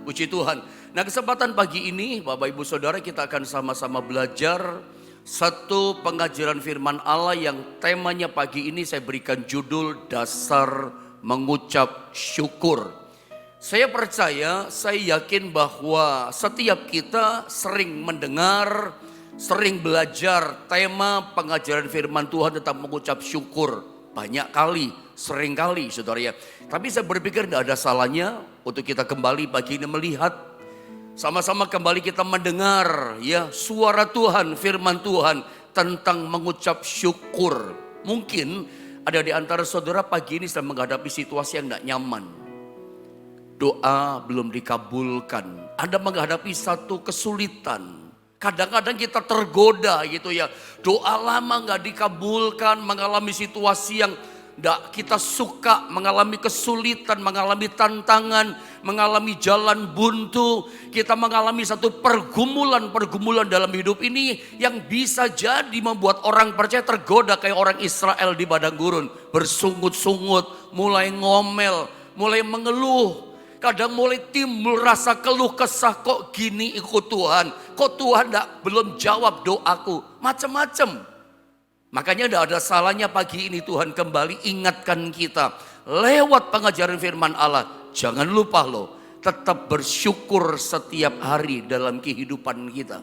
Puji Tuhan. Nah, kesempatan pagi ini Bapak Ibu Saudara kita akan sama-sama belajar satu pengajaran firman Allah yang temanya pagi ini saya berikan judul dasar mengucap syukur. Saya percaya, saya yakin bahwa setiap kita sering mendengar, sering belajar tema pengajaran firman Tuhan tentang mengucap syukur. Banyak kali, sering kali saudara ya. Tapi saya berpikir tidak ada salahnya untuk kita kembali pagi ini melihat. Sama-sama kembali kita mendengar ya suara Tuhan, firman Tuhan tentang mengucap syukur. Mungkin ada di antara saudara pagi ini sedang menghadapi situasi yang tidak nyaman. Doa belum dikabulkan. Anda menghadapi satu kesulitan. Kadang-kadang kita tergoda gitu ya. Doa lama gak dikabulkan, mengalami situasi yang tidak kita suka, mengalami kesulitan, mengalami tantangan, mengalami jalan buntu. Kita mengalami satu pergumulan dalam hidup ini yang bisa jadi membuat orang percaya tergoda kayak orang Israel di padang gurun. Bersungut-sungut, mulai ngomel, mulai mengeluh. Kadang mulai timbul rasa keluh kesah, kok gini ikut Tuhan. Kok Tuhan belum jawab doaku, macam-macam. Makanya tidak ada salahnya pagi ini Tuhan kembali ingatkan kita lewat pengajaran firman Allah. Jangan lupa loh, tetap bersyukur setiap hari dalam kehidupan kita.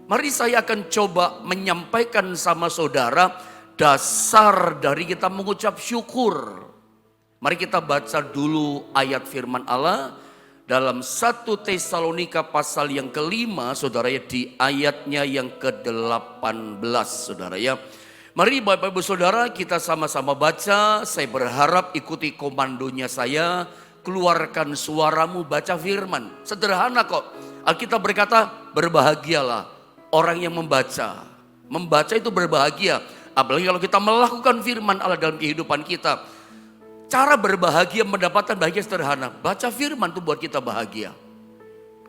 Mari saya akan coba menyampaikan sama saudara dasar dari kita mengucap syukur. Mari kita baca dulu ayat firman Allah dalam 1 Tesalonika pasal yang kelima saudara ya, di ayatnya yang ke-18 saudara ya. Mari Bapak Ibu Saudara kita sama-sama baca. Saya berharap ikuti komandonya saya. Keluarkan suaramu baca firman. Sederhana kok. Alkitab berkata berbahagialah orang yang membaca. Membaca itu berbahagia. Apalagi kalau kita melakukan firman Allah dalam kehidupan kita. Cara berbahagia mendapatkan bahagia sederhana. Baca firman itu buat kita bahagia.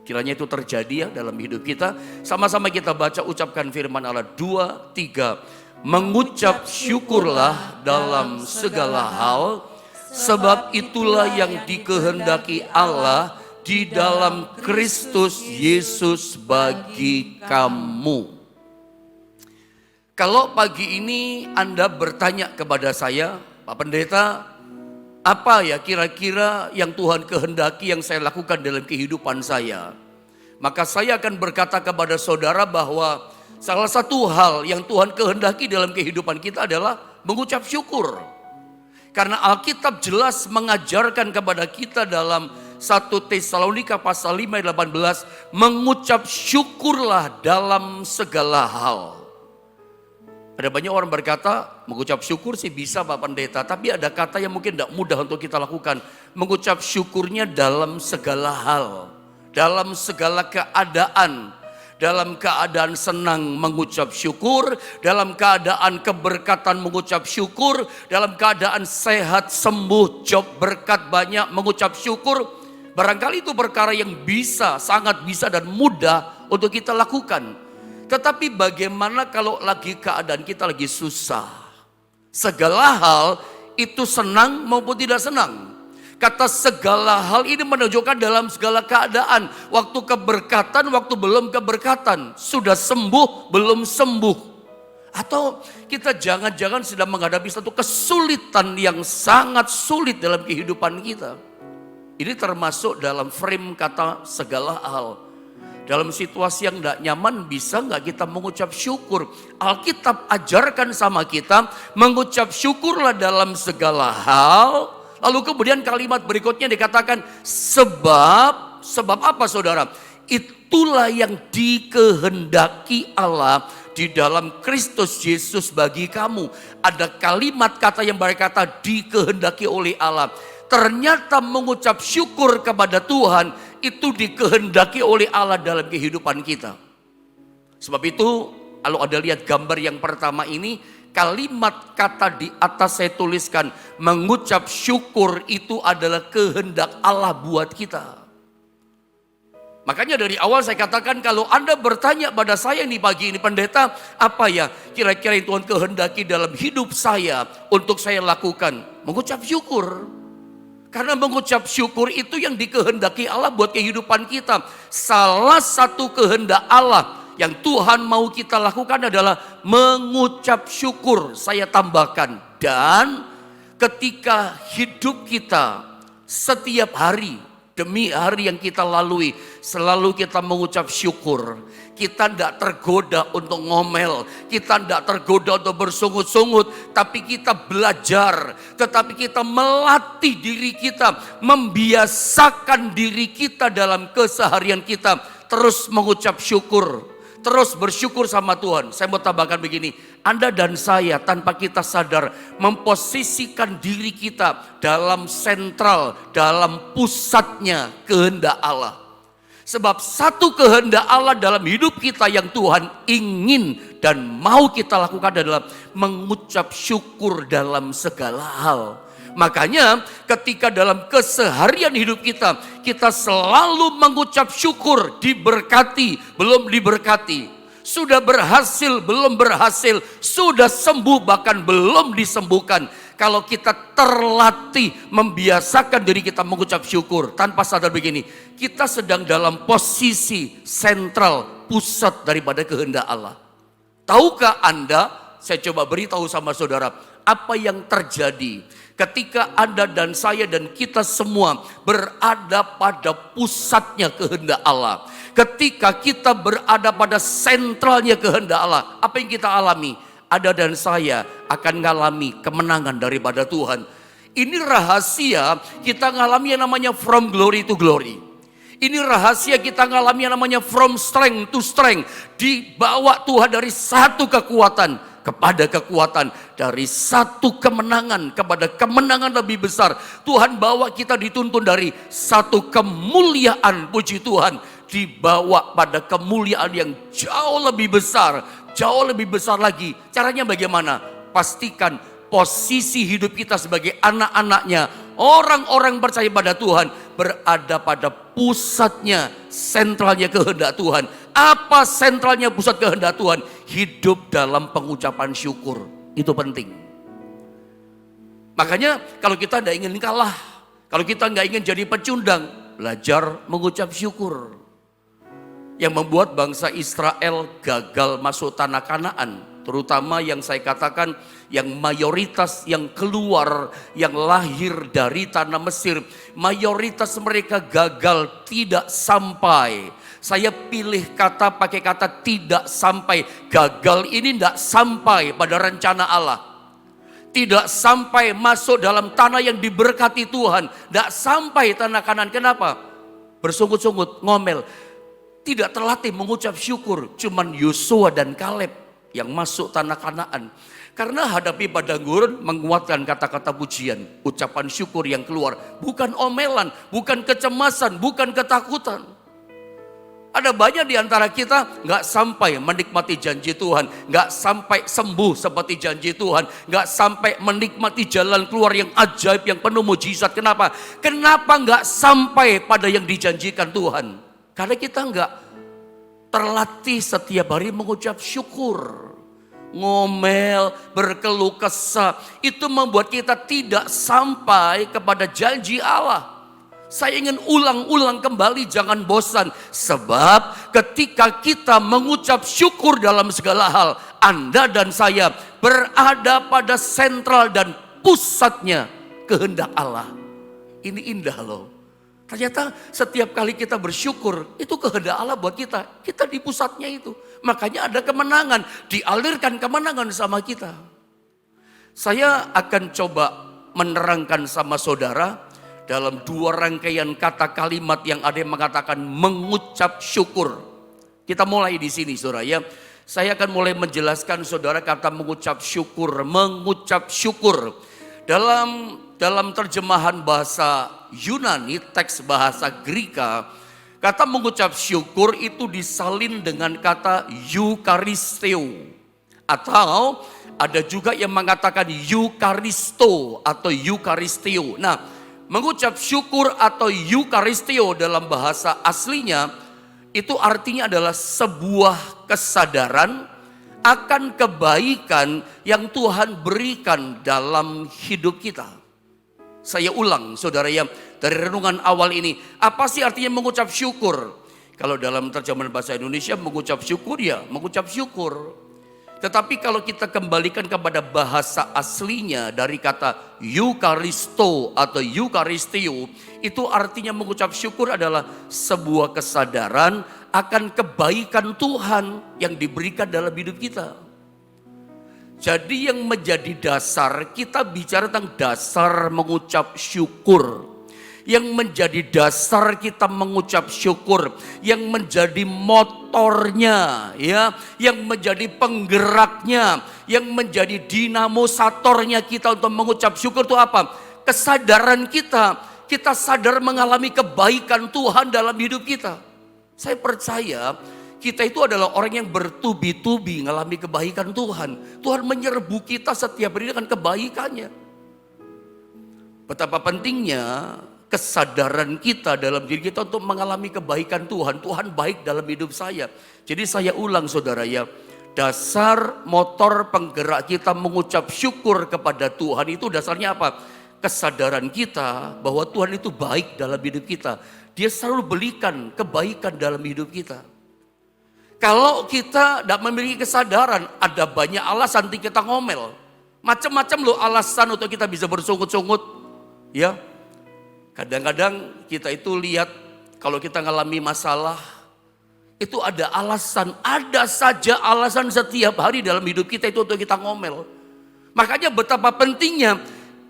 Kiranya itu terjadi ya dalam hidup kita. Sama-sama kita baca, ucapkan firman Allah. 2, 3. Mengucap syukurlah dalam segala hal, sebab itulah yang dikehendaki Allah di dalam Kristus Yesus bagi kamu. Kalau pagi ini Anda bertanya kepada saya, Pak Pendeta, apa ya kira-kira yang Tuhan kehendaki yang saya lakukan dalam kehidupan saya? Maka saya akan berkata kepada saudara bahwa salah satu hal yang Tuhan kehendaki dalam kehidupan kita adalah mengucap syukur. Karena Alkitab jelas mengajarkan kepada kita dalam 1 Tesalonika pasal 5 ayat 18, mengucap syukurlah dalam segala hal. Ada banyak orang berkata, mengucap syukur sih bisa Pak Pendeta, tapi ada kata yang mungkin tidak mudah untuk kita lakukan. Mengucap syukurnya dalam segala hal, dalam segala keadaan. Dalam keadaan senang mengucap syukur, dalam keadaan keberkatan mengucap syukur, dalam keadaan sehat, sembuh, job berkat banyak mengucap syukur. Barangkali itu perkara yang bisa, sangat bisa dan mudah untuk kita lakukan. Tetapi bagaimana kalau lagi keadaan kita lagi susah? Segala hal itu senang maupun tidak senang. Kata segala hal ini menunjukkan dalam segala keadaan. Waktu keberkatan, waktu belum keberkatan. Sudah sembuh, belum sembuh. Atau kita jangan-jangan sedang menghadapi satu kesulitan yang sangat sulit dalam kehidupan kita. Ini termasuk dalam frame kata segala hal. Dalam situasi yang tidak nyaman bisa nggak kita mengucap syukur? Alkitab ajarkan sama kita mengucap syukurlah dalam segala hal. Lalu kemudian kalimat berikutnya dikatakan sebab apa saudara? Itulah yang dikehendaki Allah di dalam Kristus Yesus bagi kamu. Ada kalimat kata yang berkata dikehendaki oleh Allah. Ternyata mengucap syukur kepada Tuhan itu dikehendaki oleh Allah dalam kehidupan kita. Sebab itu kalau ada lihat gambar yang pertama ini, kalimat kata di atas saya tuliskan, mengucap syukur itu adalah kehendak Allah buat kita. Makanya dari awal saya katakan kalau Anda bertanya pada saya nih pagi ini, Pendeta, apa ya kira-kira yang Tuhan kehendaki dalam hidup saya untuk saya lakukan? Mengucap syukur. Karena mengucap syukur itu yang dikehendaki Allah buat kehidupan kita. Salah satu kehendak Allah yang Tuhan mau kita lakukan adalah mengucap syukur. Saya tambahkan, dan ketika hidup kita setiap hari demi hari yang kita lalui, selalu kita mengucap syukur. Kita tidak tergoda untuk ngomel, kita tidak tergoda untuk bersungut-sungut, tapi kita belajar, tetapi kita melatih diri kita, membiasakan diri kita dalam keseharian kita, terus mengucap syukur, terus bersyukur sama Tuhan. Saya mau tambahkan begini, Anda dan saya tanpa kita sadar memposisikan diri kita dalam sentral, dalam pusatnya kehendak Allah. Sebab satu kehendak Allah dalam hidup kita yang Tuhan ingin dan mau kita lakukan adalah mengucap syukur dalam segala hal. Makanya ketika dalam keseharian hidup kita, kita selalu mengucap syukur, diberkati, belum diberkati, sudah berhasil, belum berhasil, sudah sembuh, bahkan belum disembuhkan. Kalau kita terlatih membiasakan diri kita mengucap syukur tanpa sadar begini, kita sedang dalam posisi sentral, pusat daripada kehendak Allah. Tahukah Anda, saya coba beritahu sama saudara, apa yang terjadi ketika Anda dan saya dan kita semua berada pada pusatnya kehendak Allah. Ketika kita berada pada sentralnya kehendak Allah, apa yang kita alami? Anda dan saya akan mengalami kemenangan daripada Tuhan. Ini rahasia kita mengalami yang namanya from glory to glory. Ini rahasia kita mengalami yang namanya from strength to strength. Dibawa Tuhan dari satu kekuatan kepada kekuatan, dari satu kemenangan kepada kemenangan lebih besar. Tuhan bawa kita dituntun dari satu kemuliaan, puji Tuhan, dibawa pada kemuliaan yang jauh lebih besar, jauh lebih besar lagi. Caranya bagaimana? Pastikan posisi hidup kita sebagai anak-anaknya, orang-orang percaya pada Tuhan, berada pada pusatnya, sentralnya kehendak Tuhan. Apa sentralnya pusat kehendak Tuhan? Hidup dalam pengucapan syukur. Itu penting. Makanya kalau kita tidak ingin kalah, kalau kita nggak ingin jadi pecundang, belajar mengucap syukur. Yang membuat bangsa Israel gagal masuk tanah Kanaan, terutama yang saya katakan yang mayoritas yang keluar, yang lahir dari tanah Mesir, mayoritas mereka gagal, tidak sampai. Saya pilih kata, pakai kata tidak sampai. Gagal ini tidak sampai pada rencana Allah, tidak sampai masuk dalam tanah yang diberkati Tuhan, tidak sampai tanah Kanaan. Kenapa? Bersungut-sungut, ngomel, tidak terlatih mengucap syukur. Cuman Yosua dan Kaleb yang masuk tanah Kanaan. Karena hadapi padang gurun, menguatkan kata-kata pujian, ucapan syukur yang keluar. Bukan omelan, bukan kecemasan, bukan ketakutan. Ada banyak di antara kita nggak sampai menikmati janji Tuhan, nggak sampai sembuh seperti janji Tuhan, nggak sampai menikmati jalan keluar yang ajaib, yang penuh mujizat. Kenapa? Kenapa nggak sampai pada yang dijanjikan Tuhan? Karena kita nggak terlatih setiap hari mengucap syukur. Ngomel, berkeluh kesah, itu membuat kita tidak sampai kepada janji Allah. Saya ingin ulang-ulang kembali, jangan bosan. Sebab ketika kita mengucap syukur dalam segala hal, Anda dan saya berada pada sentral dan pusatnya kehendak Allah. Ini indah loh. Ternyata setiap kali kita bersyukur, itu kehendak Allah buat kita. Kita di pusatnya itu. Makanya ada kemenangan, dialirkan kemenangan sama kita. Saya akan coba menerangkan sama saudara dalam dua rangkaian kata kalimat yang ada yang mengatakan mengucap syukur. Kita mulai di sini saudara ya. Saya akan mulai menjelaskan saudara kata mengucap syukur. Mengucap syukur. Dalam terjemahan bahasa Yunani, teks bahasa Greka, kata mengucap syukur itu disalin dengan kata eukaristeo. Atau ada juga yang mengatakan eukaristo atau eukaristeo. Nah, mengucap syukur atau eukaristeo dalam bahasa aslinya itu artinya adalah sebuah kesadaran akan kebaikan yang Tuhan berikan dalam hidup kita. Saya ulang saudara ya, dari renungan awal ini. Apa sih artinya mengucap syukur? Kalau dalam terjemahan bahasa Indonesia mengucap syukur ya mengucap syukur. Tetapi kalau kita kembalikan kepada bahasa aslinya dari kata Eukaristo atau Eukaristio, itu artinya mengucap syukur adalah sebuah kesadaran akan kebaikan Tuhan yang diberikan dalam hidup kita. Jadi yang menjadi dasar, kita bicara tentang dasar mengucap syukur. Yang menjadi dasar kita mengucap syukur, yang menjadi motornya, ya, yang menjadi penggeraknya, yang menjadi dinamosatornya kita untuk mengucap syukur itu apa? Kesadaran kita sadar mengalami kebaikan Tuhan dalam hidup kita. Saya percaya kita itu adalah orang yang bertubi-tubi mengalami kebaikan Tuhan. Tuhan menyerbu kita setiap hari dengan kebaikannya. Betapa pentingnya kesadaran kita dalam diri kita untuk mengalami kebaikan Tuhan. Tuhan baik dalam hidup saya. Jadi saya ulang saudara ya, dasar motor penggerak kita mengucap syukur kepada Tuhan itu dasarnya apa? Kesadaran kita bahwa Tuhan itu baik dalam hidup kita. Dia selalu berikan kebaikan dalam hidup kita. Kalau kita tidak memiliki kesadaran, ada banyak alasan kita ngomel. Macam-macam loh alasan untuk kita bisa bersungut-sungut. Ya, kadang-kadang kita itu lihat kalau kita ngalami masalah, itu ada alasan, ada saja alasan setiap hari dalam hidup kita itu untuk kita ngomel. Makanya betapa pentingnya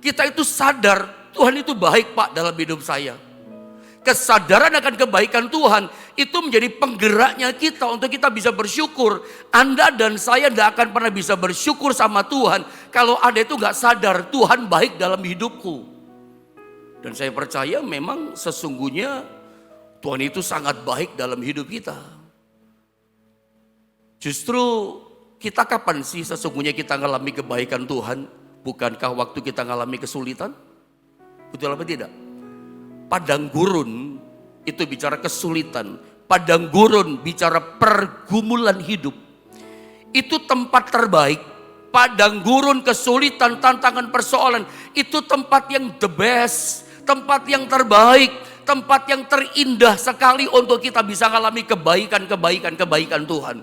kita itu sadar Tuhan itu baik Pak dalam hidup saya. Kesadaran akan kebaikan Tuhan itu menjadi penggeraknya kita untuk kita bisa bersyukur. Anda dan saya tidak akan pernah bisa bersyukur sama Tuhan kalau Anda itu gak sadar Tuhan baik dalam hidupku. Dan saya percaya memang sesungguhnya Tuhan itu sangat baik dalam hidup kita. Justru kita kapan sih sesungguhnya kita mengalami kebaikan Tuhan? Bukankah waktu kita mengalami kesulitan? Betul apa tidak? Padang gurun itu bicara kesulitan. Padang gurun bicara pergumulan hidup. Itu tempat terbaik. Padang gurun, kesulitan, tantangan, persoalan. Itu tempat yang the best. Tempat yang terbaik, tempat yang terindah sekali untuk kita bisa mengalami kebaikan Tuhan.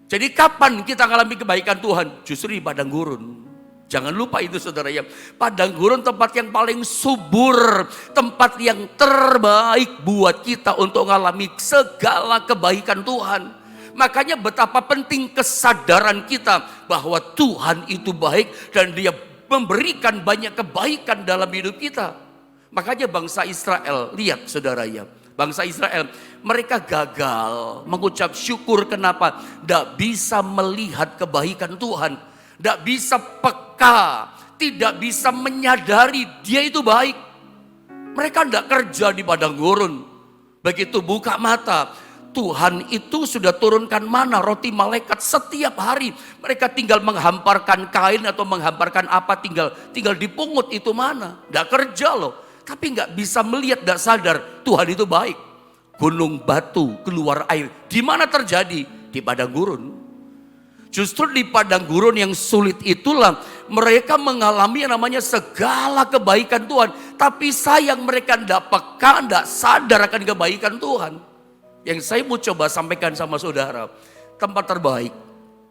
Jadi kapan kita mengalami kebaikan Tuhan? Justru di padang gurun. Jangan lupa itu saudara ya. Padang gurun tempat yang paling subur, tempat yang terbaik buat kita untuk mengalami segala kebaikan Tuhan. Makanya betapa penting kesadaran kita bahwa Tuhan itu baik dan Dia memberikan banyak kebaikan dalam hidup kita. Makanya bangsa Israel, lihat saudara ya, bangsa Israel mereka gagal mengucap syukur. Kenapa? Tidak bisa melihat kebaikan Tuhan, tidak bisa peka, tidak bisa menyadari Dia itu baik. Mereka tidak kerja di padang gurun. Begitu buka mata, Tuhan itu sudah turunkan mana, roti malaikat setiap hari. Mereka tinggal menghamparkan kain atau menghamparkan apa, tinggal dipungut itu mana. Tidak kerja loh, tapi nggak bisa melihat, tidak sadar Tuhan itu baik. Gunung batu keluar air, di mana terjadi? Di padang gurun. Justru di padang gurun yang sulit itulah mereka mengalami yang namanya segala kebaikan Tuhan. Tapi sayang mereka tidak peka, tidak sadar akan kebaikan Tuhan. Yang saya mau coba sampaikan sama saudara, tempat terbaik,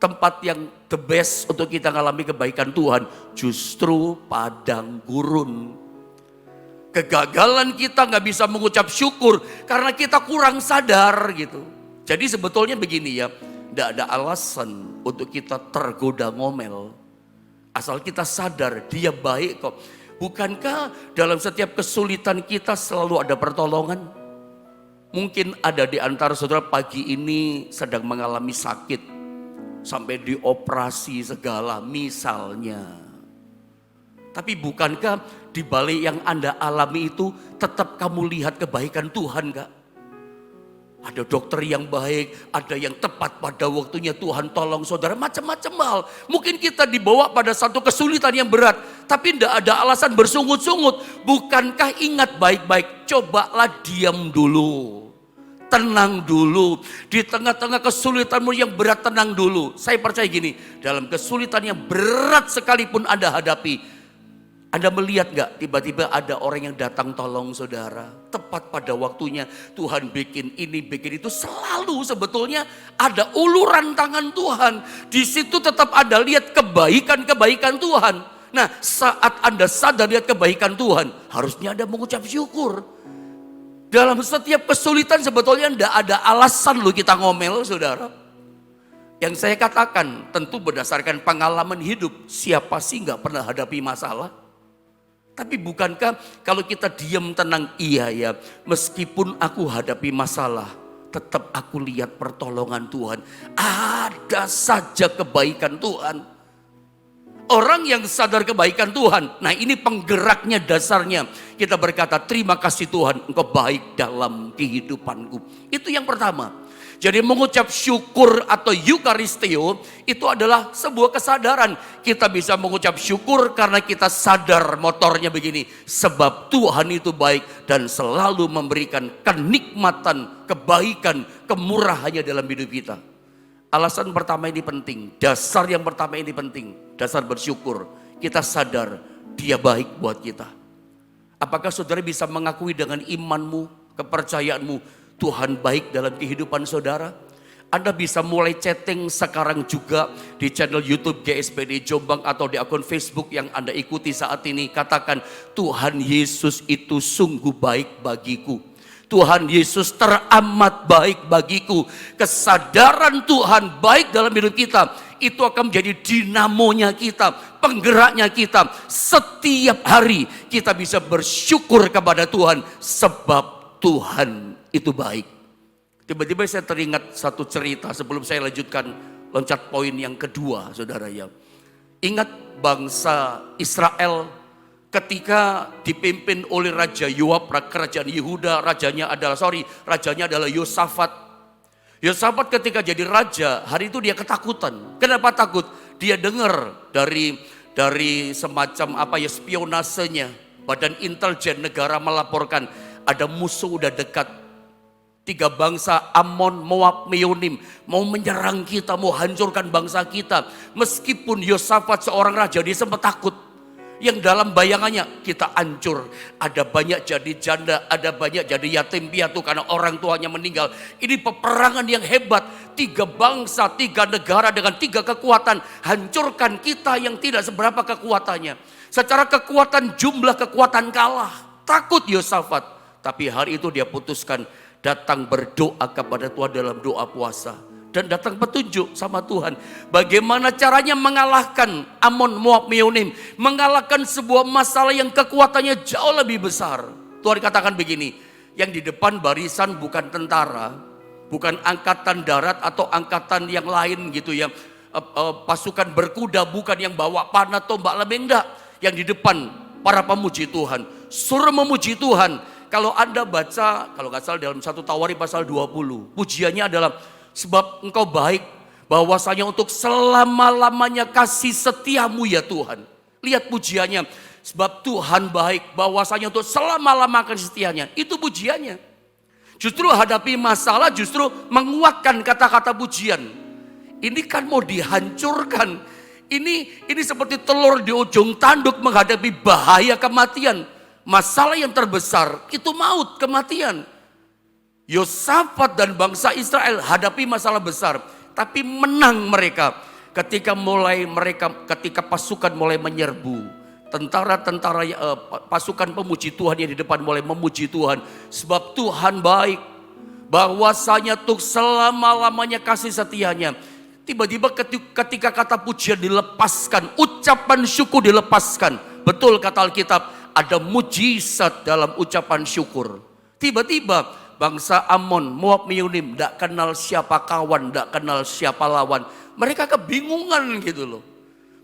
tempat yang the best untuk kita mengalami kebaikan Tuhan, justru padang gurun. Kegagalan kita nggak bisa mengucap syukur karena kita kurang sadar gitu. Jadi sebetulnya begini ya, tidak ada alasan untuk kita tergoda ngomel. Asal kita sadar Dia baik kok. Bukankah dalam setiap kesulitan kita selalu ada pertolongan? Mungkin ada di antara saudara pagi ini sedang mengalami sakit, sampai dioperasi segala misalnya. Tapi bukankah di balik yang Anda alami itu tetap kamu lihat kebaikan Tuhan gak? Ada dokter yang baik, ada yang tepat pada waktunya Tuhan tolong saudara, macam-macam hal. Mungkin kita dibawa pada satu kesulitan yang berat, tapi tidak ada alasan bersungut-sungut. Bukankah ingat baik-baik, cobalah diam dulu. Tenang dulu, di tengah-tengah kesulitanmu yang berat tenang dulu. Saya percaya gini, dalam kesulitan yang berat sekalipun Anda hadapi, Anda melihat gak tiba-tiba ada orang yang datang tolong saudara. Tepat pada waktunya Tuhan bikin ini, bikin itu. Selalu sebetulnya ada uluran tangan Tuhan. Di situ tetap ada lihat kebaikan-kebaikan Tuhan. Nah, saat Anda sadar lihat kebaikan Tuhan, harusnya Anda mengucap syukur. Dalam setiap kesulitan sebetulnya tidak ada alasan loh kita ngomel saudara. Yang saya katakan tentu berdasarkan pengalaman hidup. Siapa sih gak pernah hadapi masalah? Tapi bukankah kalau kita diam tenang, iya ya, meskipun aku hadapi masalah, tetap aku lihat pertolongan Tuhan. Ada saja kebaikan Tuhan. Orang yang sadar kebaikan Tuhan, nah ini penggeraknya dasarnya. Kita berkata, terima kasih Tuhan, Engkau baik dalam kehidupanku. Itu yang pertama. Jadi mengucap syukur atau Eukaristio itu adalah sebuah kesadaran. Kita bisa mengucap syukur karena kita sadar motornya begini. Sebab Tuhan itu baik dan selalu memberikan kenikmatan, kebaikan, kemurahannya dalam hidup kita. Alasan pertama ini penting, dasar yang pertama ini penting. Dasar bersyukur, kita sadar Dia baik buat kita. Apakah saudara bisa mengakui dengan imanmu, kepercayaanmu, Tuhan baik dalam kehidupan saudara? Anda bisa mulai chatting sekarang juga di channel YouTube GSPD Jombang atau di akun Facebook yang Anda ikuti saat ini. Katakan, Tuhan Yesus itu sungguh baik bagiku. Tuhan Yesus teramat baik bagiku. Kesadaran Tuhan baik dalam hidup kita, itu akan menjadi dinamonya kita, penggeraknya kita. Setiap hari kita bisa bersyukur kepada Tuhan sebab Tuhan itu baik. Tiba-tiba saya teringat satu cerita sebelum saya lanjutkan loncat poin yang kedua, saudara ya. Ingat bangsa Israel ketika dipimpin oleh Raja Yoab, kerajaan Yehuda, rajanya adalah Yosafat. Yosafat ketika jadi raja, hari itu dia ketakutan. Kenapa takut? Dia dengar dari semacam spionasenya, badan intelijen negara melaporkan ada musuh udah dekat. 3 bangsa Amon, Moab, Meonim mau menyerang kita, mau hancurkan bangsa kita. Meskipun Yosafat seorang raja, dia sempat takut. Yang dalam bayangannya kita hancur. Ada banyak jadi janda, ada banyak jadi yatim piatu karena orang tuanya meninggal. Ini peperangan yang hebat. 3 bangsa, 3 negara dengan 3 kekuatan. Hancurkan kita yang tidak seberapa kekuatannya. Secara kekuatan, jumlah kekuatan kalah. Takut Yosafat. Tapi hari itu dia putuskan datang berdoa kepada Tuhan dalam doa puasa. Dan datang petunjuk sama Tuhan. Bagaimana caranya mengalahkan Amon, Moab, Meonim. Mengalahkan sebuah masalah yang kekuatannya jauh lebih besar. Tuhan katakan begini. Yang di depan barisan bukan tentara. Bukan angkatan darat atau angkatan yang lain gitu ya. Pasukan berkuda, bukan yang bawa panah, tombak, lebih enggak. Yang di depan para pemuji Tuhan. Suruh memuji Tuhan. Kalau Anda baca, kalau nggak salah dalam 1 Tawari pasal 20. Pujiannya adalah sebab Engkau baik, bahwasanya untuk selama-lamanya kasih setiamu ya Tuhan. Lihat pujiannya, sebab Tuhan baik, bahwasanya untuk selama-lamanya kasih setianya. Itu pujiannya. Justru hadapi masalah, justru menguatkan kata-kata pujian. Ini kan mau dihancurkan. Ini seperti telur di ujung tanduk menghadapi bahaya kematian. Masalah yang terbesar itu maut, kematian. Yosafat dan bangsa Israel hadapi masalah besar, tapi menang mereka ketika pasukan mulai menyerbu. Tentara-tentara pasukan pemuji Tuhan yang di depan mulai memuji Tuhan sebab Tuhan baik, bahwasanya untuk selama-lamanya kasih setianya. Tiba-tiba ketika kata pujian dilepaskan, ucapan syukur dilepaskan. Betul kata Alkitab, ada mujizat dalam ucapan syukur. Tiba-tiba bangsa Amon, Moab, Meonim tidak kenal siapa kawan, tidak kenal siapa lawan. Mereka kebingungan gitu loh.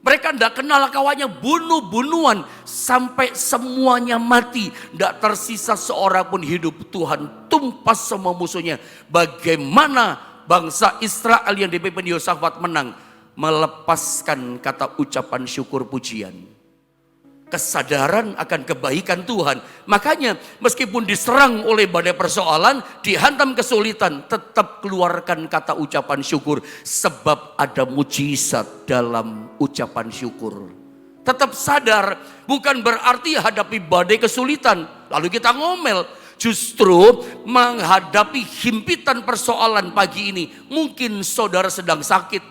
Mereka tidak kenal kawannya, bunuh-bunuhan sampai semuanya mati. Tidak tersisa seorang pun hidup. Tuhan tumpas semua musuhnya. Bagaimana bangsa Israel yang dipimpin Yosafat menang? Melepaskan kata ucapan syukur pujian. Kesadaran akan kebaikan Tuhan. Makanya meskipun diserang oleh badai persoalan, dihantam kesulitan, tetap keluarkan kata ucapan syukur. Sebab ada mujizat dalam ucapan syukur. Tetap sadar, bukan berarti hadapi badai kesulitan lalu kita ngomel. Justru menghadapi himpitan persoalan pagi ini, mungkin saudara sedang sakit.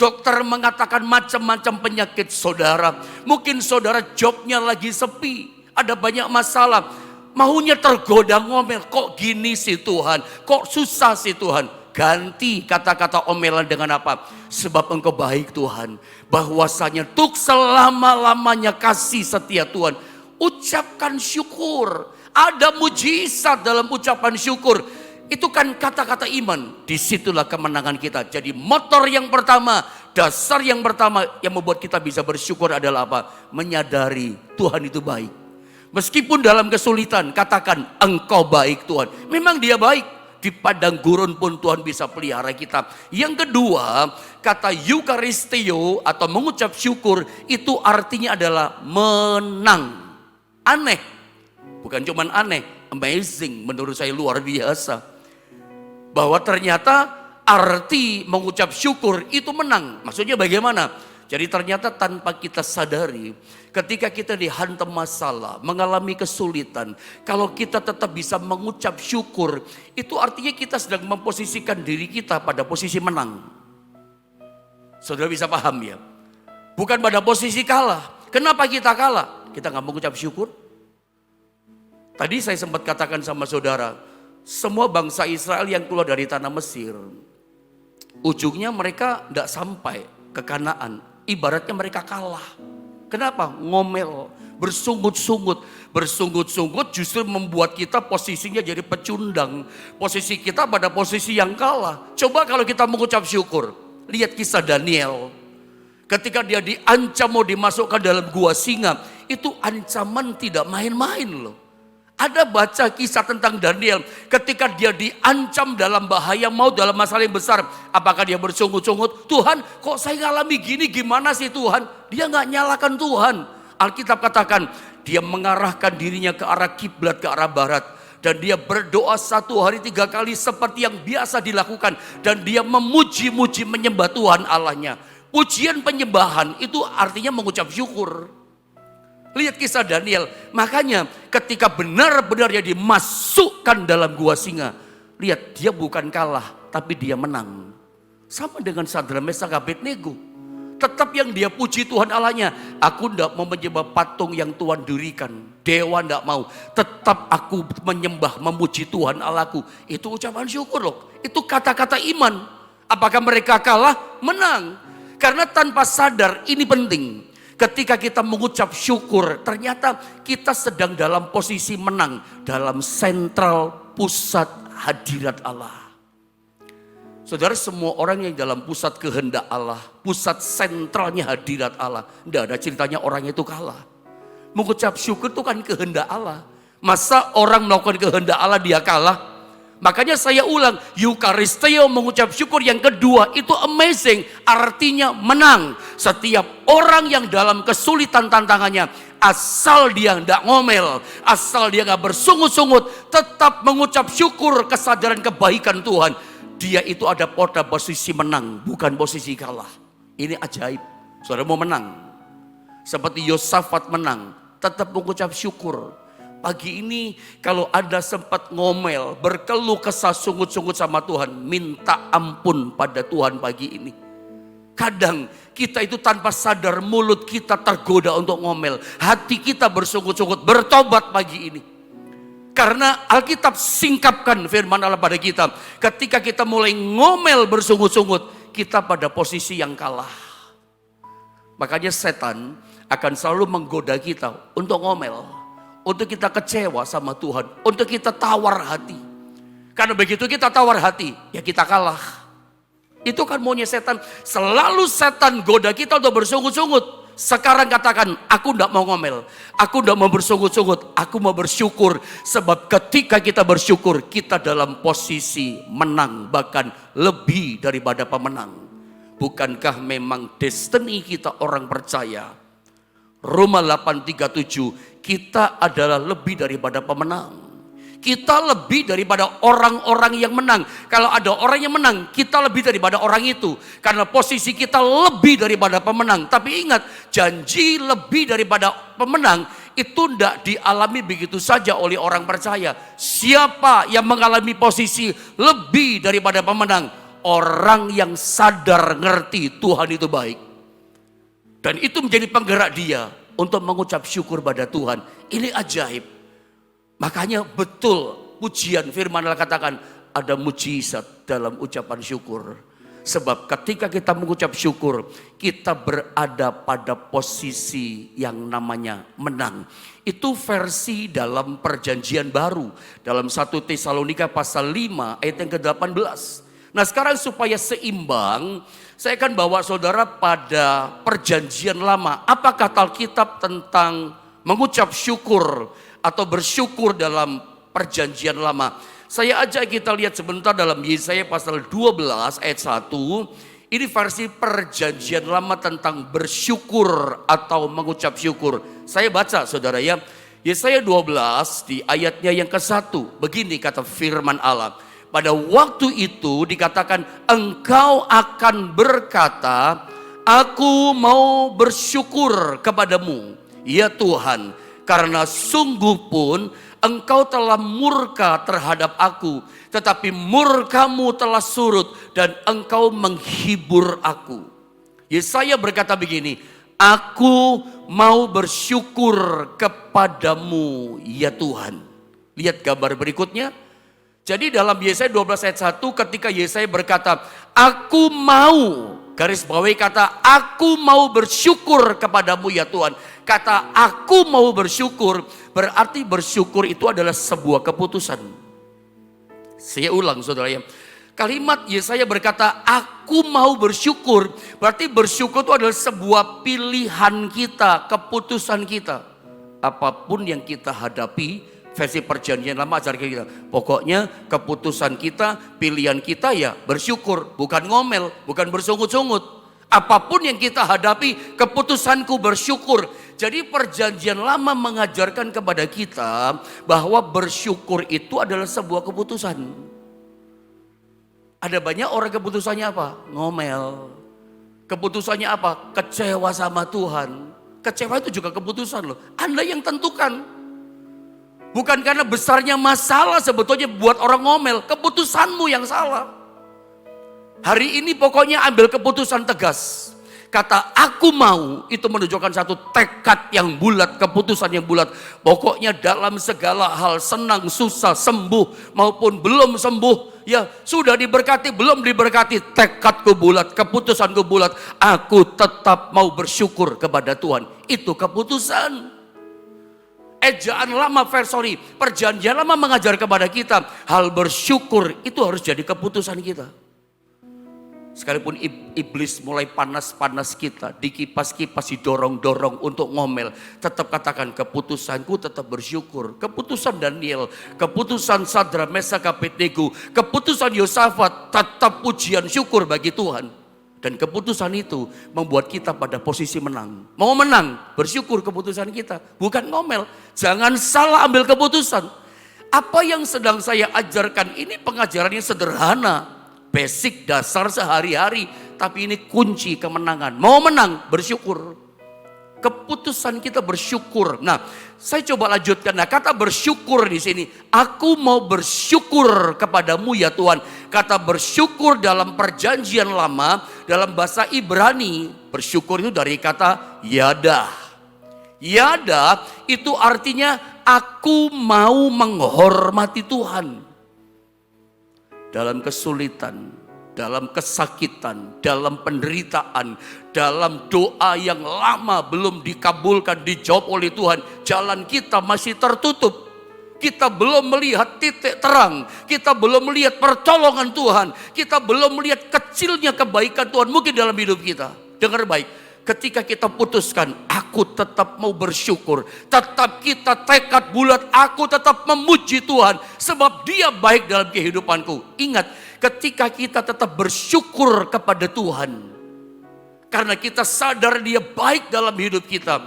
Dokter mengatakan macam-macam penyakit saudara. Mungkin saudara jobnya lagi sepi, ada banyak masalah. Maunya tergoda ngomel, kok gini sih Tuhan, kok susah sih Tuhan. Ganti kata-kata omelan dengan apa? Sebab engkau baik Tuhan. Bahwasanya untuk selama-lamanya kasih setia Tuhan. Ucapkan syukur. Ada mujizat dalam ucapan syukur. Itu kan kata-kata iman. Disitulah kemenangan kita. Jadi motor yang pertama, dasar yang pertama yang membuat kita bisa bersyukur adalah apa? Menyadari Tuhan itu baik. Meskipun dalam kesulitan, katakan engkau baik Tuhan. Memang dia baik. Di padang gurun pun Tuhan bisa pelihara kita. Yang kedua, kata Eucharistio atau mengucap syukur itu artinya adalah menang. Aneh. Bukan cuman aneh, amazing, menurut saya luar biasa. Bahwa ternyata arti mengucap syukur itu menang. Maksudnya bagaimana? Jadi ternyata tanpa kita sadari, ketika kita dihantam masalah, mengalami kesulitan, kalau kita tetap bisa mengucap syukur, itu artinya kita sedang memposisikan diri kita pada posisi menang. Saudara bisa paham ya? Bukan pada posisi kalah. Kenapa kita kalah? Kita nggak mengucap syukur. Tadi saya sempat katakan sama saudara, semua bangsa Israel yang keluar dari tanah Mesir, ujungnya mereka tidak sampai ke Kanaan. Ibaratnya mereka kalah. Kenapa? Ngomel, bersungut-sungut. Bersungut-sungut justru membuat kita posisinya jadi pecundang. Posisi kita pada posisi yang kalah. Coba kalau kita mengucap syukur. Lihat kisah Daniel. Ketika dia diancam mau dimasukkan dalam gua singa, itu ancaman tidak main-main loh. Ada baca kisah tentang Daniel ketika dia diancam dalam bahaya maut, dalam masalah yang besar. Apakah dia bersungut-sungut? Tuhan kok saya ngalami gini, gimana sih Tuhan? Dia nggak nyalakan Tuhan. Alkitab katakan dia mengarahkan dirinya ke arah kiblat, ke arah barat. Dan dia berdoa 1 hari 3 kali seperti yang biasa dilakukan. Dan dia memuji-muji menyembah Tuhan Allahnya. Pujian penyembahan itu artinya mengucap syukur. Lihat kisah Daniel. Makanya ketika benar-benar dia dimasukkan dalam gua singa. Lihat dia bukan kalah tapi dia menang. Sama dengan Sadrak Mesak Abednego. Tetap yang dia puji Tuhan Allahnya. Aku tidak mau menyembah patung yang Tuhan dirikan. Dewa tidak mau. Tetap aku menyembah, memuji Tuhan Allahku. Itu ucapan syukur loh. Itu kata-kata iman. Apakah mereka kalah? Menang. Karena tanpa sadar ini penting. Ketika kita mengucap syukur, ternyata kita sedang dalam posisi menang. Dalam sentral pusat hadirat Allah. Saudara, semua orang yang dalam pusat kehendak Allah, pusat sentralnya hadirat Allah. Tidak ada ceritanya orang itu kalah. Mengucap syukur itu kan kehendak Allah. Masa orang melakukan kehendak Allah dia kalah? Makanya saya ulang, Eucharistio mengucap syukur yang kedua itu amazing, artinya menang. Setiap orang yang dalam kesulitan tantangannya, asal dia tidak ngomel, asal dia nggak bersungut-sungut, tetap mengucap syukur kesadaran kebaikan Tuhan, dia itu ada pada posisi menang, bukan posisi kalah. Ini ajaib. Saudara mau menang, seperti Yosafat menang, tetap mengucap syukur. Pagi ini kalau Anda sempat ngomel, berkeluh kesah sungut-sungut sama Tuhan, minta ampun pada Tuhan pagi ini. Kadang kita itu tanpa sadar mulut kita tergoda untuk ngomel, hati kita bersungut-sungut, bertobat pagi ini. Karena Alkitab singkapkan firman Allah pada kita, ketika kita mulai ngomel bersungut-sungut, kita pada posisi yang kalah. Makanya setan akan selalu menggoda kita untuk ngomel. Untuk kita kecewa sama Tuhan. Untuk kita tawar hati. Karena begitu kita tawar hati, ya kita kalah. Itu kan maunya setan. Selalu setan goda kita untuk bersungut-sungut. Sekarang katakan, aku tidak mau ngomel. Aku tidak mau bersungut-sungut. Aku mau bersyukur. Sebab ketika kita bersyukur, kita dalam posisi menang. Bahkan lebih daripada pemenang. Bukankah memang destiny kita orang percaya? Roma 8:37, kita adalah lebih daripada pemenang. Kita lebih daripada orang-orang yang menang. Kalau ada orang yang menang, kita lebih daripada orang itu. Karena posisi kita lebih daripada pemenang. Tapi ingat, janji lebih daripada pemenang itu tidak dialami begitu saja oleh orang percaya. Siapa yang mengalami posisi lebih daripada pemenang? Orang yang sadar ngerti Tuhan itu baik. Dan itu menjadi penggerak dia untuk mengucap syukur pada Tuhan. Ini ajaib. Makanya betul pujian firman Allah katakan ada mujizat dalam ucapan syukur. Sebab ketika kita mengucap syukur, kita berada pada posisi yang namanya menang. Itu versi dalam perjanjian baru. Dalam 1 Tesalonika pasal 5 ayat yang ke-18. Nah sekarang supaya seimbang, saya akan bawa saudara pada perjanjian lama. Apa kata Alkitab tentang mengucap syukur atau bersyukur dalam perjanjian lama? Saya ajak kita lihat sebentar dalam Yesaya pasal 12 ayat 1. Ini versi perjanjian lama tentang bersyukur atau mengucap syukur. Saya baca saudara ya. Yesaya 12 di ayatnya yang ke-1. Begini kata firman Allah. Pada waktu itu dikatakan engkau akan berkata, aku mau bersyukur kepadamu ya Tuhan. Karena sungguh pun engkau telah murka terhadap aku. Tetapi murkamu telah surut dan engkau menghibur aku. Yesaya berkata begini. Aku mau bersyukur kepadamu ya Tuhan. Lihat gambar berikutnya. Jadi dalam Yesaya 12 ayat 1 ketika Yesaya berkata. Aku mau. Garis bawahi kata aku mau bersyukur kepadamu ya Tuhan. Kata aku mau bersyukur berarti bersyukur itu adalah sebuah keputusan. Saya ulang saudara ya. Kalimat Yesaya berkata aku mau bersyukur berarti bersyukur itu adalah sebuah pilihan kita, keputusan kita. Apapun yang kita hadapi, versi perjanjian lama ajar kita. Pokoknya keputusan kita, pilihan kita ya bersyukur, bukan ngomel, bukan bersungut-sungut. Apapun yang kita hadapi, keputusanku bersyukur. Jadi perjanjian lama mengajarkan kepada kita bahwa bersyukur itu adalah sebuah keputusan. Ada banyak orang keputusannya apa? Ngomel. Keputusannya apa? Kecewa sama Tuhan. Kecewa itu juga keputusan loh. Anda yang tentukan. Bukan karena besarnya masalah sebetulnya buat orang ngomel. Keputusanmu yang salah. Hari ini pokoknya ambil keputusan tegas. Kata aku mau itu menunjukkan satu tekad yang bulat, keputusan yang bulat. Pokoknya dalam segala hal senang, susah, sembuh maupun belum sembuh. Ya sudah diberkati, belum diberkati. Tekadku bulat, keputusanku bulat. Aku tetap mau bersyukur kepada Tuhan. Itu keputusan. Ejaan lama perjanjian lama mengajar kepada kita. Hal bersyukur itu harus jadi keputusan kita. Sekalipun iblis mulai panas-panas kita, dikipas-kipas, didorong-dorong untuk ngomel. Tetap katakan keputusanku tetap bersyukur. Keputusan Daniel, keputusan Sadra, Mesak, Abednego, keputusan Yosafat tetap pujian syukur bagi Tuhan. Dan keputusan itu membuat kita pada posisi menang. Mau menang, bersyukur keputusan kita. Bukan ngomel, jangan salah ambil keputusan. Apa yang sedang saya ajarkan ini pengajaran yang sederhana. Basic dasar sehari-hari, tapi ini kunci kemenangan. Mau menang, bersyukur. Keputusan kita bersyukur. Nah, saya coba lanjutkan. Nah, kata bersyukur di sini, aku mau bersyukur kepadamu ya Tuhan. Kata bersyukur dalam perjanjian lama, dalam bahasa Ibrani, bersyukur itu dari kata yada. Yada itu artinya aku mau menghormati Tuhan. Dalam kesulitan, dalam kesakitan, dalam penderitaan, dalam doa yang lama belum dikabulkan, dijawab oleh Tuhan. Jalan kita masih tertutup. Kita belum melihat titik terang. Kita belum melihat pertolongan Tuhan. Kita belum melihat kecilnya kebaikan Tuhan mungkin dalam hidup kita. Dengar baik. Ketika kita putuskan, aku tetap mau bersyukur. Tetap kita tekad bulat, aku tetap memuji Tuhan. Sebab dia baik dalam kehidupanku. Ingat, ketika kita tetap bersyukur kepada Tuhan. Karena kita sadar dia baik dalam hidup kita.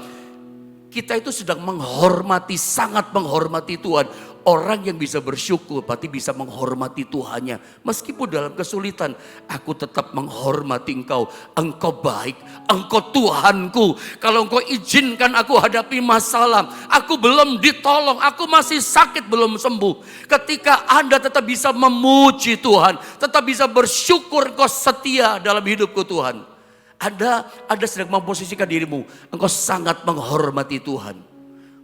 Kita itu sedang menghormati, sangat menghormati Tuhan. Orang yang bisa bersyukur berarti bisa menghormati Tuhannya. Meskipun dalam kesulitan, aku tetap menghormati Engkau. Engkau baik, Engkau Tuhanku. Kalau Engkau izinkan aku hadapi masalah, aku belum ditolong, aku masih sakit belum sembuh. Ketika Anda tetap bisa memuji Tuhan, tetap bisa bersyukur, Engkau setia dalam hidupku Tuhan. Anda sedang memposisikan dirimu, engkau sangat menghormati Tuhan.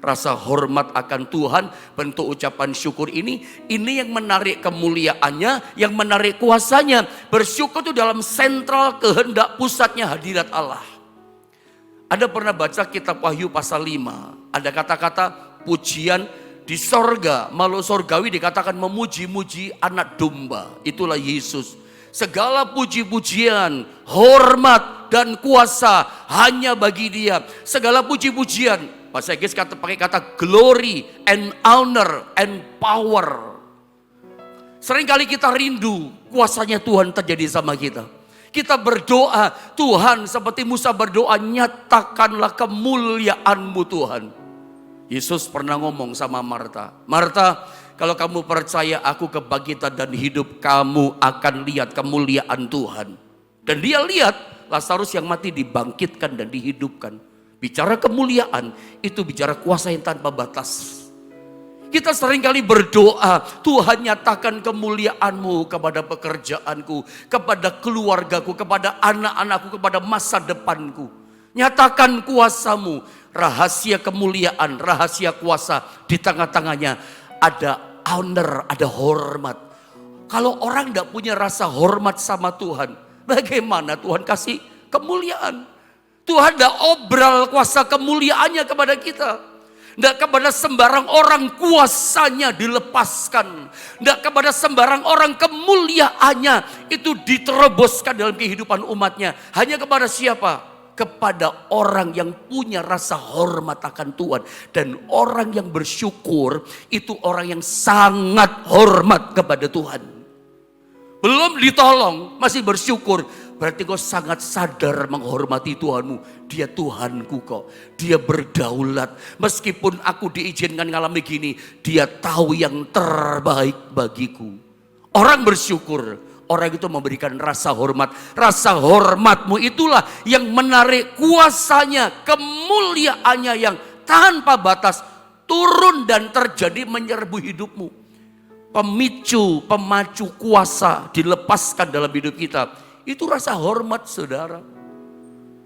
Rasa hormat akan Tuhan, bentuk ucapan syukur ini yang menarik kemuliaannya, yang menarik kuasanya. Bersyukur itu dalam sentral kehendak pusatnya hadirat Allah. Anda pernah baca kitab Wahyu pasal 5, ada kata-kata pujian di sorga, makhluk sorgawi dikatakan memuji-muji anak domba, itulah Yesus. Segala puji-pujian, hormat dan kuasa hanya bagi Dia. Segala puji-pujian, bahasa Inggris pakai kata glory and honor and power. Seringkali kita rindu kuasanya Tuhan terjadi sama kita. Kita berdoa, Tuhan seperti Musa berdoa, nyatakanlah kemuliaan-Mu Tuhan. Yesus pernah ngomong sama Marta, Marta, kalau kamu percaya aku kebangkitan dan hidup, kamu akan lihat kemuliaan Tuhan. Dan dia lihat Lazarus yang mati dibangkitkan dan dihidupkan. Bicara kemuliaan, itu bicara kuasa yang tanpa batas. Kita seringkali berdoa, Tuhan nyatakan kemuliaan-Mu kepada pekerjaanku, kepada keluargaku, kepada anak-anakku, kepada masa depanku. Nyatakan kuasa-Mu, rahasia kemuliaan, rahasia kuasa di tengah-tengahnya. Ada honor, ada hormat. Kalau orang tidak punya rasa hormat sama Tuhan, bagaimana Tuhan kasih kemuliaan? Tuhan tidak obral kuasa kemuliaannya kepada kita. Tidak kepada sembarang orang kuasanya dilepaskan. Tidak kepada sembarang orang kemuliaannya itu diteroboskan dalam kehidupan umatnya. Hanya kepada siapa? Kepada orang yang punya rasa hormat akan Tuhan. Dan orang yang bersyukur itu orang yang sangat hormat kepada Tuhan. Belum ditolong, masih bersyukur. Berarti kau sangat sadar menghormati Tuhanmu. Dia Tuhanku kok. Dia berdaulat. Meskipun aku diizinkan ngalami gini, Dia tahu yang terbaik bagiku. Orang bersyukur. Orang itu memberikan rasa hormat. Rasa hormatmu itulah yang menarik kuasanya, kemuliaannya yang tanpa batas turun dan terjadi menyerbu hidupmu. Pemicu, pemacu kuasa dilepaskan dalam hidup kita. Itu rasa hormat saudara.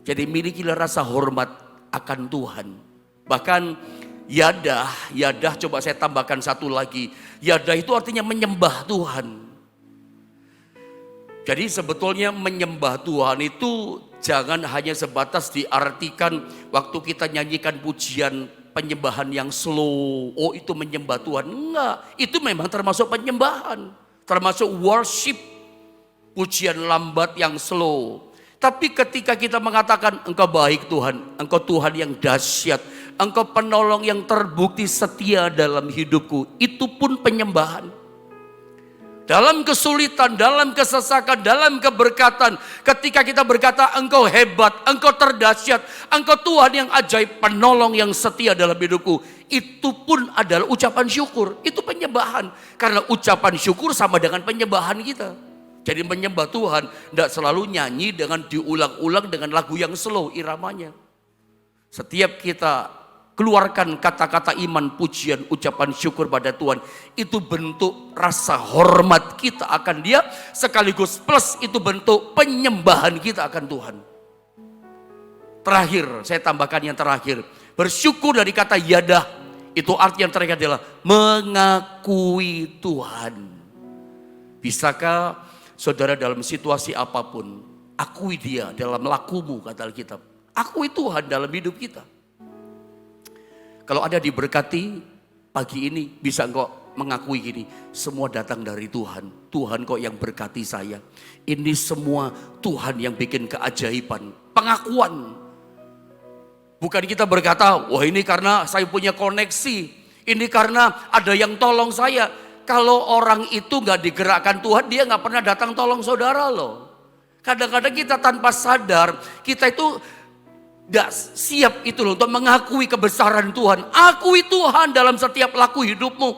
Jadi milikilah rasa hormat akan Tuhan. Bahkan yadah coba saya tambahkan satu lagi. Yadah itu artinya menyembah Tuhan. Jadi sebetulnya menyembah Tuhan itu jangan hanya sebatas diartikan waktu kita nyanyikan pujian penyembahan yang slow. Oh itu menyembah Tuhan. Enggak, itu memang termasuk penyembahan. Termasuk worship, pujian lambat yang slow. Tapi ketika kita mengatakan Engkau baik Tuhan, Engkau Tuhan yang dahsyat, Engkau penolong yang terbukti setia dalam hidupku, itu pun penyembahan. Dalam kesulitan, dalam kesesakan, dalam keberkatan. Ketika kita berkata Engkau hebat, Engkau terdahsyat, Engkau Tuhan yang ajaib, penolong yang setia dalam hidupku. Itu pun adalah ucapan syukur. Itu penyembahan. Karena ucapan syukur sama dengan penyembahan kita. Jadi menyembah Tuhan tidak selalu nyanyi dengan diulang-ulang dengan lagu yang slow iramanya. Setiap kita keluarkan kata-kata iman, pujian, ucapan syukur pada Tuhan. Itu bentuk rasa hormat kita akan Dia. Sekaligus plus itu bentuk penyembahan kita akan Tuhan. Terakhir, saya tambahkan yang terakhir. Bersyukur dari kata yadah. Itu arti yang terakhir adalah mengakui Tuhan. Bisakah saudara dalam situasi apapun, akui Dia dalam lakumu kata Alkitab. Akui Tuhan dalam hidup kita. Kalau Anda diberkati pagi ini bisa engkau mengakui gini, semua datang dari Tuhan. Tuhan kok yang berkati saya. Ini semua Tuhan yang bikin keajaiban. Pengakuan. Bukan kita berkata, wah ini karena saya punya koneksi. Ini karena ada yang tolong saya. Kalau orang itu gak digerakkan Tuhan, dia gak pernah datang tolong saudara loh. Kadang-kadang kita tanpa sadar, kita itu gak siap itu loh untuk mengakui kebesaran Tuhan. Akui Tuhan dalam setiap laku hidupmu.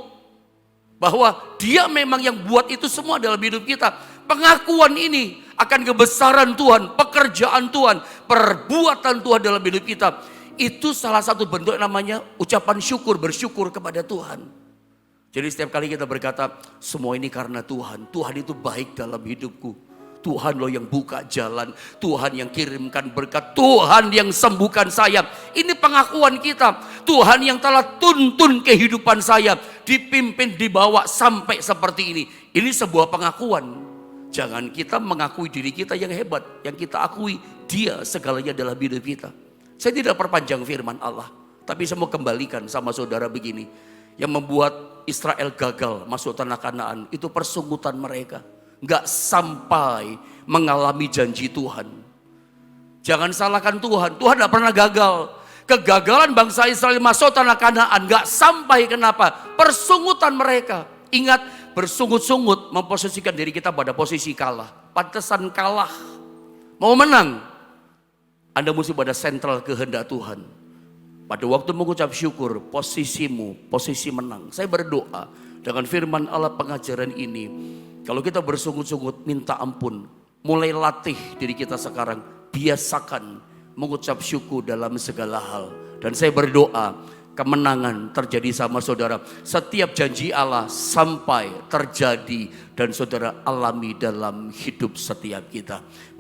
Bahwa dia memang yang buat itu semua dalam hidup kita. Pengakuan ini akan kebesaran Tuhan, pekerjaan Tuhan, perbuatan Tuhan dalam hidup kita. Itu salah satu bentuk namanya ucapan syukur, bersyukur kepada Tuhan. Jadi setiap kali kita berkata, semua ini karena Tuhan. Tuhan itu baik dalam hidupku. Tuhan loh yang buka jalan, Tuhan yang kirimkan berkat, Tuhan yang sembuhkan saya. Ini pengakuan kita. Tuhan yang telah tuntun kehidupan saya, dipimpin, dibawa sampai seperti ini. Ini sebuah pengakuan. Jangan kita mengakui diri kita yang hebat, yang kita akui Dia segalanya dalam hidup kita. Saya tidak perpanjang firman Allah, tapi saya mau kembalikan sama saudara begini. Yang membuat Israel gagal masuk tanah Kanaan itu persungutan mereka. Nggak sampai mengalami janji Tuhan. Jangan salahkan Tuhan. Tuhan nggak pernah gagal. Kegagalan bangsa Israel masuk tanah Kanaan nggak sampai kenapa? Persungutan mereka. Ingat, bersungut-sungut memposisikan diri kita pada posisi kalah. Pantesan kalah. Mau menang, Anda mesti pada sentral kehendak Tuhan. Pada waktu mengucap syukur, posisimu, posisi menang. Saya berdoa dengan firman Allah pengajaran ini. Kalau kita bersungut-sungut minta ampun, mulai latih diri kita sekarang, biasakan mengucap syukur dalam segala hal. Dan saya berdoa kemenangan terjadi sama saudara. Setiap janji Allah sampai terjadi dan saudara alami dalam hidup setiap kita.